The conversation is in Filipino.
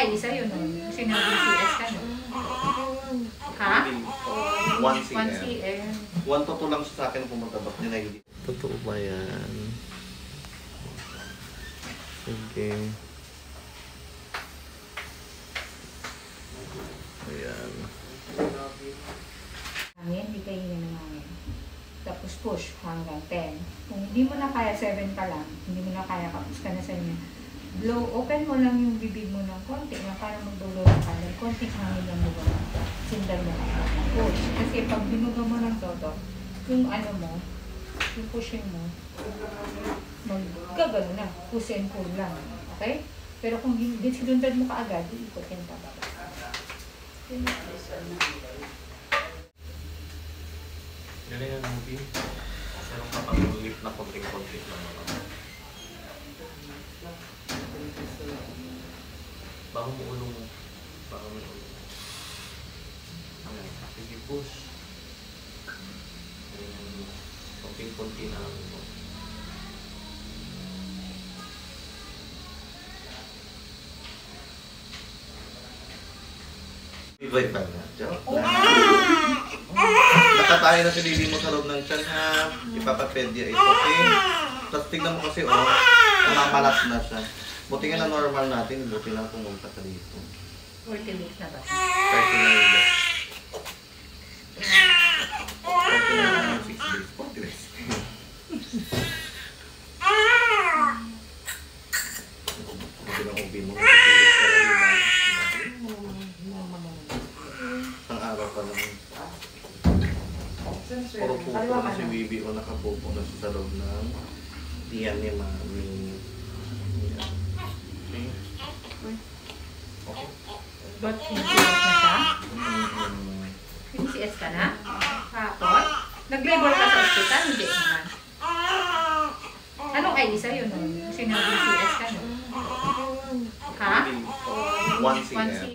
ID sa'yo nun? Sinabi CS ka nun? Ha? 1 cm. 1 cm. 1 to 2 lang sa akin pumunta. Ba't nila hindi? Totoo ba yan? Sige. Ayan. Hangin, hindi kayo ng hangin. Tapos push hanggang 10. Kung hindi mo na kaya 7 ka lang, hindi mo na kaya kapos ka na sa inyo, blow, open mo lang yung bibig mo ng konti na para mag-blow ng kanan. Konting hangin lang mo ba? Sindan mo lang. Push. Kasi pag binuga mo ng todo, yung ano mo, yung pushing mo, magkagano na. Push and pull lang. Okay? Pero kung sinundan mo kaagad, iikotin ka ba? Galing ang movie. Pero kapag lift na konting-konti lang naman. Bago mo ulo mo. Bago mo ulo mo. Ayan. Sige, push. Ayan. Konting-konti na lang ito. Ibay pa na. Joke lang. Nakatayo na si Lily mo sa loob ng tiyan ha. Ipapapedya ito, okay? Tapos tignan mo kasi, mamalas na siya. Buti nga na normal natin, buti na pumunta ka dito. 40 weeks na ba? 39 days. 39 6 days, 40 days. Buti na ubi mo. Ang araw pa naman. Puro pupo na si Bibi o nakapupo na siya sa loob ng tiyan ni Mami. Okay? Okay. Ba't CS na siya? CS ka na? Kapot? Nag-labor ka sa ospital? Hindi naman. Anong ID sa'yo nun? Sinabi CS ka nun? Ha? 1 cm. 1 cm.